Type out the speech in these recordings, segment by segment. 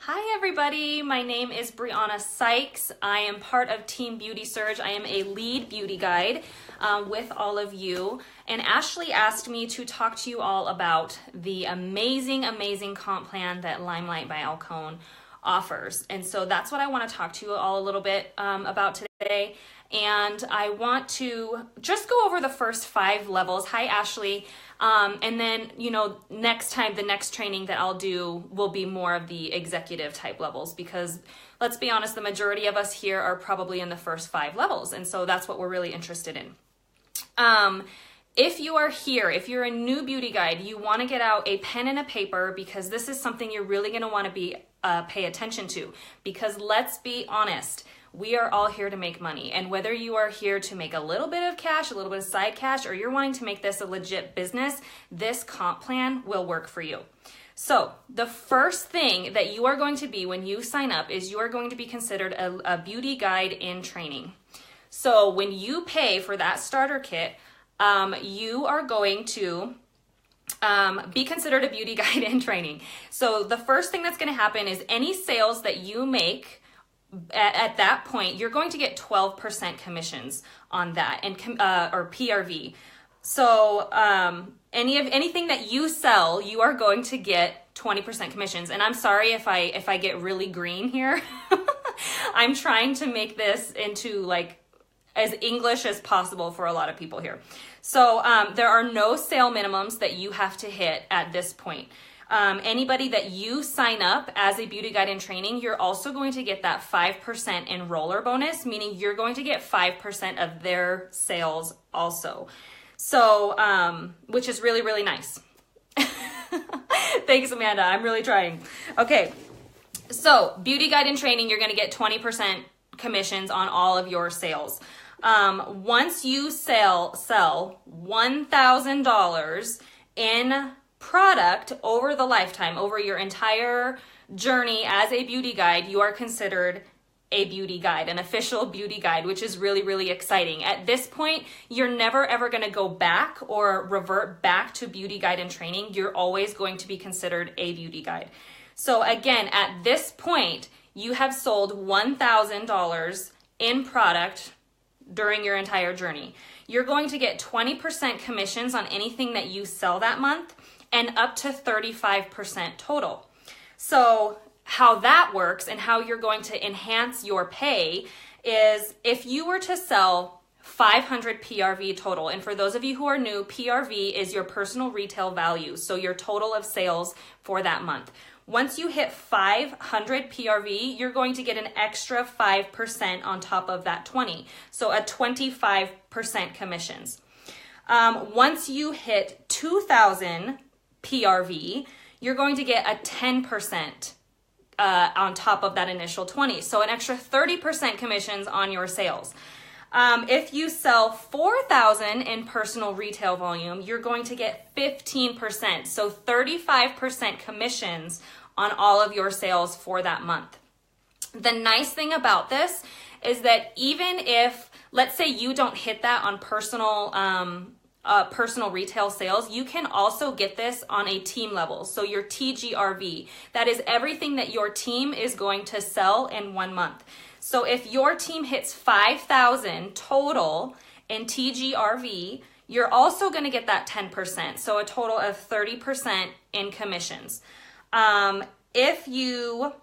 Hi everybody, my name is Briana Sykes. I am part of Team Beauty Surge. I am a lead beauty guide with all of you. And Ashley asked me to talk to you all about the amazing comp plan that Limelight by Alcone offers. And so that's what I want to talk to you all a little bit about today. And I want to just go over the first 5 levels. Hi, Ashley. And then, next time, the next training that I'll do will be more of the executive type levels, because let's be honest, the majority of us here are probably in the first 5 levels. And so that's what we're really interested in. If you are here, if you're a new beauty guide, you want to get out a pen and a paper, because this is something you're really going to want to pay attention to, because let's be honest, we are all here to make money. And whether you are here to make a little bit of cash, a little bit of side cash, or you're wanting to make this a legit business, this comp plan will work for you. So the first thing that you are going to be when you sign up is you are going to be considered a beauty guide in training. So when you pay for that starter kit, you are going to be considered a beauty guide in training. So the first thing that's going to happen is any sales that you make at that point, you're going to get 12% commissions on that, and or PRV. So anything that you sell, you are going to get 20% commissions. And I'm sorry if I get really green here. I'm trying to make this into like as English as possible for a lot of people here. So there are no sale minimums that you have to hit at this point. Anybody that you sign up as a beauty guide in training, you're also going to get that 5% enroller bonus, meaning you're going to get 5% of their sales also. So, which is really, really nice. Thanks, Amanda. I'm really trying. Okay. So beauty guide in training, you're going to get 20% commissions on all of your sales. Once you sell $1,000 in product over the lifetime, over your entire journey as a beauty guide, you are considered a beauty guide, an official beauty guide, which is really, really exciting. At this point, you're never ever going to go back or revert back to beauty guide in training. You're always going to be considered a beauty guide. So again, at this point, you have sold $1,000 in product during your entire journey. You're going to get 20% commissions on anything that you sell that month, and up to 35% total. So how that works and how you're going to enhance your pay is if you were to sell 500 PRV total, and for those of you who are new, PRV is your personal retail value, so your total of sales for that month. Once you hit 500 PRV, you're going to get an extra 5% on top of that 20, so a 25% commissions. Once you hit 2,000 PRV, you're going to get a 10% on top of that initial 20. So an extra 30% commissions on your sales. If you sell 4,000 in personal retail volume, you're going to get 15%. So 35% commissions on all of your sales for that month. The nice thing about this is that even if, let's say you don't hit that on personal retail sales, you can also get this on a team level. So your TGRV, that is everything that your team is going to sell in 1 month. So if your team hits 5,000 total in TGRV, you're also going to get that 10%. So a total of 30% in commissions. If your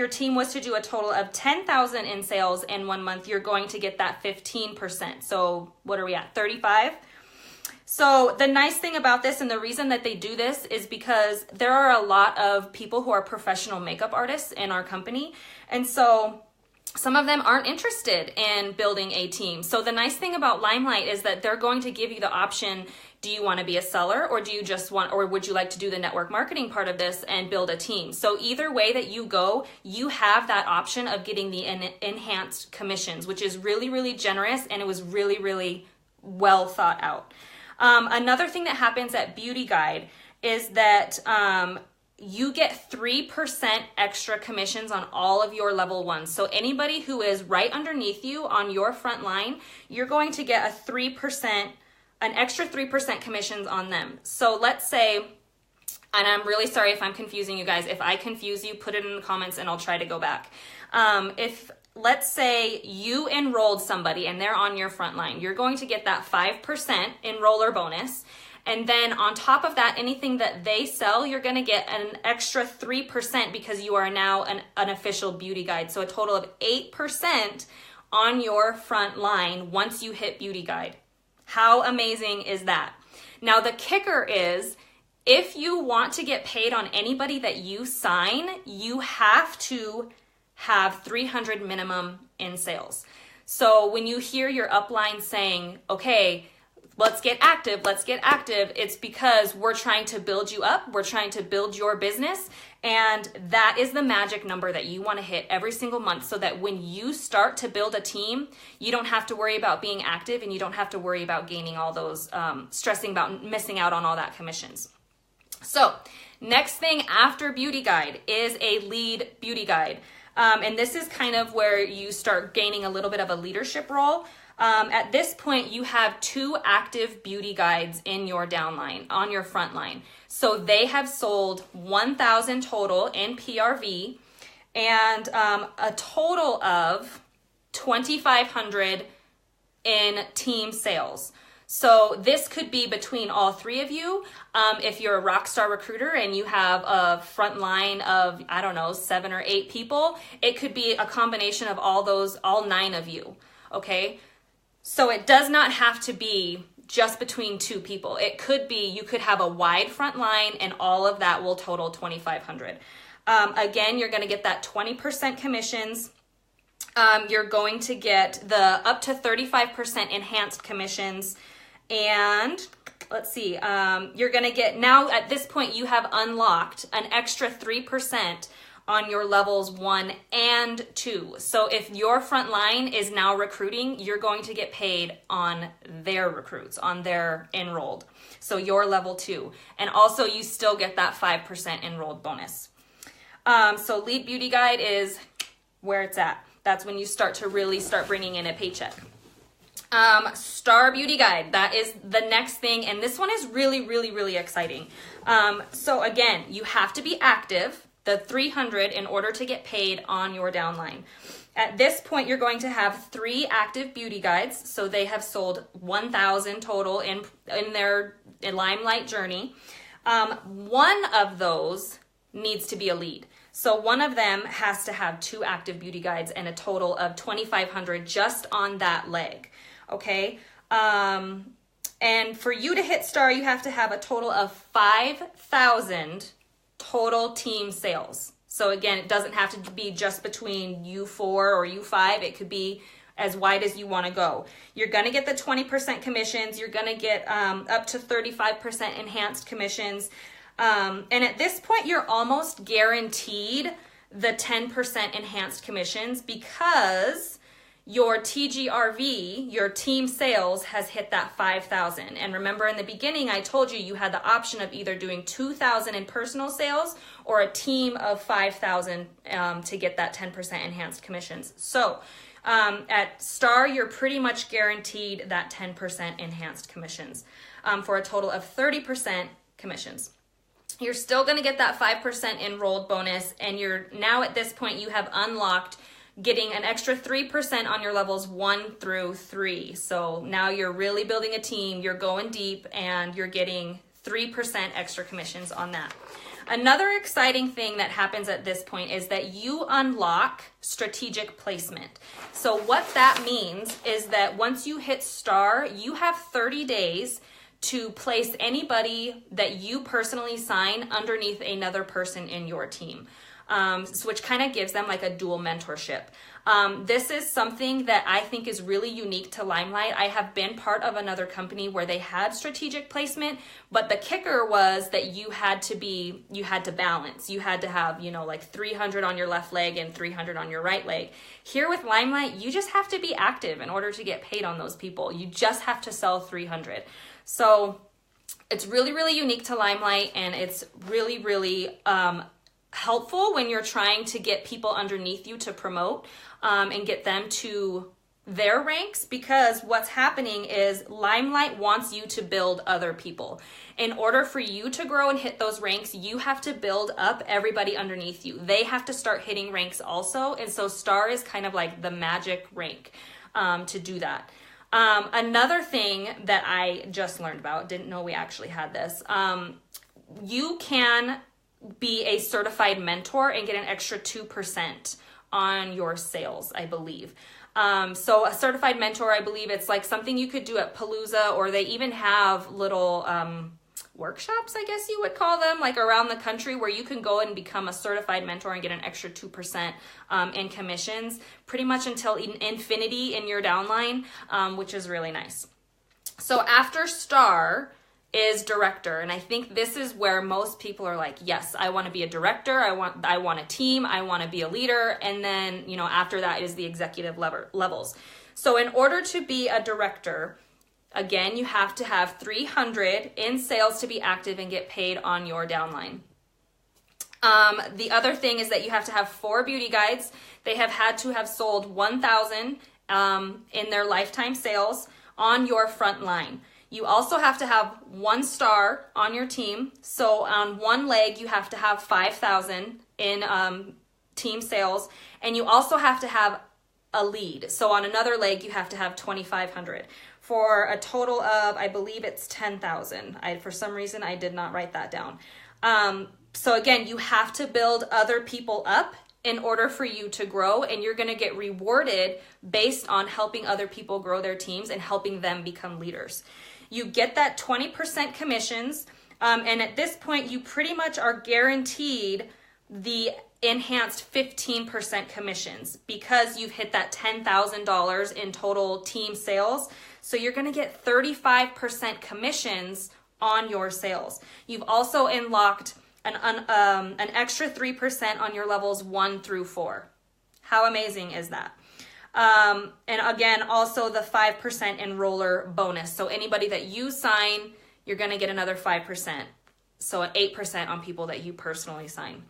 team was to do a total of 10,000 in sales in 1 month, you're going to get that 15%. So what are we at? 35? So the nice thing about this, and the reason that they do this, is because there are a lot of people who are professional makeup artists in our company. And so some of them aren't interested in building a team. So the nice thing about Limelight is that they're going to give you the option. Do you want to be a seller, or do you just want, or would you like to do the network marketing part of this and build a team? So either way that you go, you have that option of getting the enhanced commissions, which is really, really generous, and it was really, really well thought out. Another thing that happens at Beauty Guide is that you get 3% extra commissions on all of your level 1s. So anybody who is right underneath you on your front line, you're going to get an extra 3% commissions on them. So let's say And I'm really sorry if I'm confusing you guys. If I confuse you, put it in the comments and I'll try to go back. If let's say you enrolled somebody and they're on your front line, you're going to get that 5% enroller bonus. And then on top of that, anything that they sell, you're going to get an extra 3% because you are now an official beauty guide. So a total of 8% on your front line once you hit beauty guide. How amazing is that? Now the kicker is, if you want to get paid on anybody that you sign, you have to have 300 minimum in sales. So when you hear your upline saying, okay, let's get active, it's because we're trying to build you up, we're trying to build your business, and that is the magic number that you want to hit every single month so that when you start to build a team, you don't have to worry about being active and you don't have to worry about gaining all those, stressing about missing out on all that commissions. So next thing after beauty guide is a lead beauty guide. And this is kind of where you start gaining a little bit of a leadership role. At this point, you have 2 active beauty guides in your downline, on your front line. So they have sold 1,000 total in PRV and a total of 2,500 in team sales. So this could be between all 3 of you. If you're a rock star recruiter and you have a front line of, 7 or 8 people, it could be a combination of all 9 of you, okay? So it does not have to be just between 2 people. It could be, you could have a wide front line and all of that will total 2,500. Again, you're gonna get that 20% commissions. You're going to get the up to 35% enhanced commissions. And let's see, you're going to get, now at this point, you have unlocked an extra 3% on your levels 1 and 2. So if your front line is now recruiting, you're going to get paid on their recruits, on their enrolled. So your level 2. And also you still get that 5% enrolled bonus. So lead beauty guide is where it's at. That's when you start to really start bringing in a paycheck. Star beauty guide, that is the next thing. And this one is really, really, really exciting. So again, you have to be active, the 300, in order to get paid on your downline. At this point, you're going to have 3 active beauty guides. So they have sold 1,000 total in their Limelight journey. One of those needs to be a lead. So one of them has to have 2 active beauty guides and a total of 2,500 just on that leg. Okay. And for you to hit star, you have to have a total of 5,000 total team sales. So again, it doesn't have to be just between you 4 or you 5. It could be as wide as you want to go. You're going to get the 20% commissions. You're going to get up to 35% enhanced commissions. And at this point, you're almost guaranteed the 10% enhanced commissions because your TGRV, your team sales, has hit that 5,000. And remember in the beginning, I told you you had the option of either doing 2,000 in personal sales or a team of 5,000 to get that 10% enhanced commissions. So at Star, you're pretty much guaranteed that 10% enhanced commissions for a total of 30% commissions. You're still going to get that 5% enrolled bonus, and you're now at this point, you have unlocked getting an extra 3% on your levels 1 through 3. So now you're really building a team, you're going deep, and you're getting 3% extra commissions on that. Another exciting thing that happens at this point is that you unlock strategic placement. So what that means is that once you hit Star, you have 30 days to place anybody that you personally sign underneath another person in your team, which kind of gives them like a dual mentorship. This is something that I think is really unique to Limelight. I have been part of another company where they had strategic placement, but the kicker was that you had to balance. You had to have, like 300 on your left leg and 300 on your right leg. Here with Limelight, you just have to be active in order to get paid on those people. You just have to sell 300. So it's really, really unique to Limelight, and it's really, really helpful when you're trying to get people underneath you to promote and get them to their ranks, because what's happening is Limelight wants you to build other people. In order for you to grow and hit those ranks, you have to build up everybody underneath you. They have to start hitting ranks also. And so Star is kind of like the magic rank to do that. Another thing that I just learned about, didn't know we actually had this, you can be a certified mentor and get an extra 2% on your sales, I believe. So a certified mentor, I believe it's like something you could do at Palooza, or they even have little workshops, I guess you would call them, like around the country, where you can go and become a certified mentor and get an extra 2% in commissions, pretty much until infinity in your downline, which is really nice. So after Star is director, and I think this is where most people are like, yes, I want to be a director, I want a team, I want to be a leader, and then, you know, after that is the executive levels. So in order to be a director, again, you have to have 300 in sales to be active and get paid on your downline. The other thing is that you have to have 4 beauty guides. They have had to have sold 1,000 in their lifetime sales on your front line. You also have to have 1 star on your team. So on one leg, you have to have 5,000 in team sales. And you also have to have a lead. So on another leg, you have to have 2,500 for a total of, I believe it's 10,000. For some reason, I did not write that down. So again, you have to build other people up in order for you to grow, and you're going to get rewarded based on helping other people grow their teams and helping them become leaders. You get that 20% commissions, and at this point, you pretty much are guaranteed the enhanced 15% commissions because you've hit that $10,000 in total team sales. So you're going to get 35% commissions on your sales. You've also unlocked an extra 3% on your levels 1 through 4. How amazing is that? And again, also the 5% enroller bonus. So anybody that you sign, you're going to get another 5%. So 8% on people that you personally sign.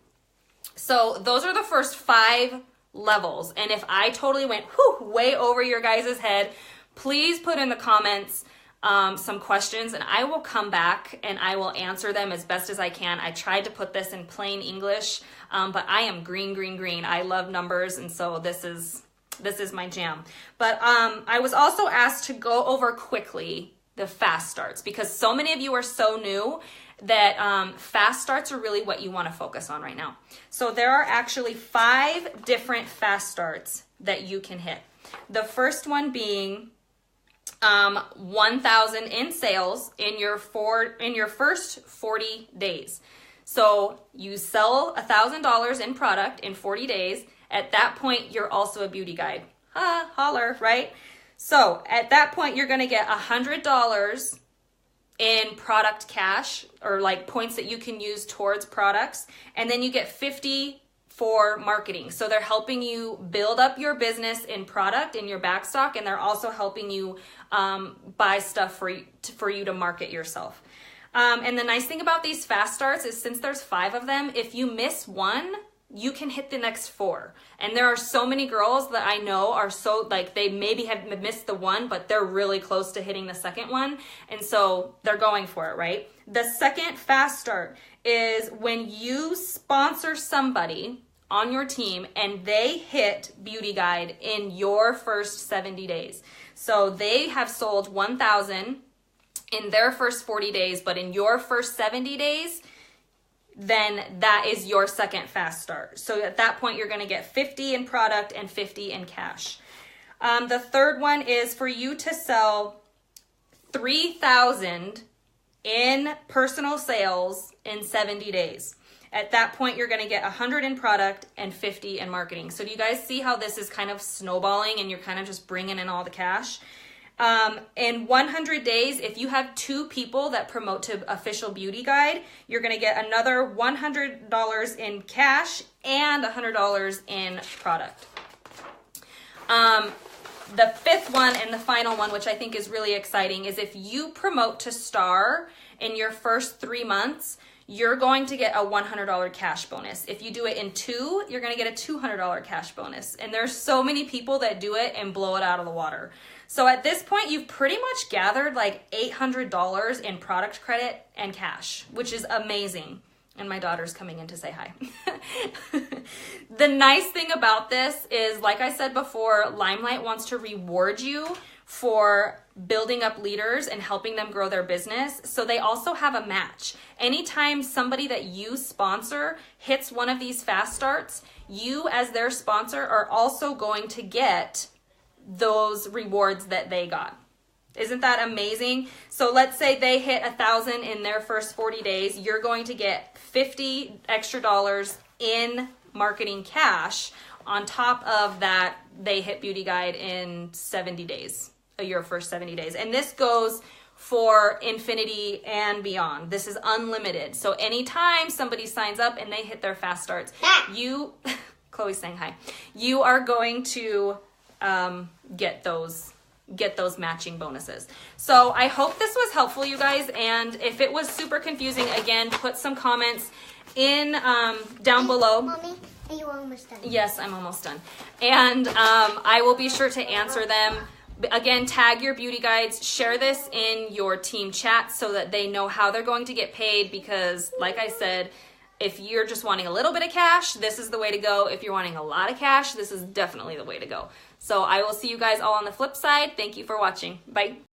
So those are the first 5 levels. And if I totally went way over your guys' head, please put in the comments some questions, and I will come back and I will answer them as best as I can. I tried to put this in plain English, but I am green. I love numbers, and so this is my jam. But I was also asked to go over quickly the fast starts, because so many of you are so new that fast starts are really what you want to focus on right now. So there are actually 5 different fast starts that you can hit. The first one being 1,000 in sales in your first 40 days. So you sell $1,000 in product in 40 days. At that point, you're also a beauty guide. Holler, right? So at that point, you're going to get $100 in product cash, or like points that you can use towards products. And then you get 50 for marketing. So they're helping you build up your business in product, in your backstock, and they're also helping you buy stuff for you to market yourself. And the nice thing about these fast starts is, since there's 5 of them, if you miss one, you can hit the next 4. And there are so many girls that I know are so, like, they maybe have missed the one, but they're really close to hitting the second one. And so they're going for it, right? The second fast start is when you sponsor somebody on your team and they hit Beauty Guide in your first 70 days. So they have sold 1,000 in their first 40 days, but in your first 70 days, then that is your second fast start. So at that point, you're going to get 50 in product and 50 in cash. The third one is for you to sell 3,000 in personal sales in 70 days. At that point, you're going to get 100 in product and 50 in marketing. So do you guys see how this is kind of snowballing and you're kind of just bringing in all the cash? In 100 days, if you have 2 people that promote to Official Beauty Guide, you're going to get another $100 in cash and $100 in product. The 5th one and the final one, which I think is really exciting, is if you promote to Star in your first 3 months, you're going to get a $100 cash bonus. If you do it in 2, you're going to get a $200 cash bonus. And there's so many people that do it and blow it out of the water. So at this point, you've pretty much gathered like $800 in product credit and cash, which is amazing. And my daughter's coming in to say hi. The nice thing about this is, like I said before, Limelight wants to reward you for building up leaders and helping them grow their business. So they also have a match. Anytime somebody that you sponsor hits one of these fast starts, you as their sponsor are also going to get those rewards that they got. Isn't that amazing? So let's say they hit 1,000 in their first 40 days. You're going to get $50 extra in marketing cash on top of that. They hit Beauty Guide in 70 days, your first 70 days. And this goes for infinity and beyond. This is unlimited. So anytime somebody signs up and they hit their fast starts, you, Chloe's saying hi, you are going to get those matching bonuses. So I hope this was helpful, you guys. And if it was super confusing, again, put some comments in down below. Mommy, are you almost done? Yes, I'm almost done. And I will be sure to answer them. Again, tag your beauty guides, share this in your team chat so that they know how they're going to get paid, because like I said, if you're just wanting a little bit of cash, this is the way to go. If you're wanting a lot of cash, this is definitely the way to go. So I will see you guys all on the flip side. Thank you for watching. Bye.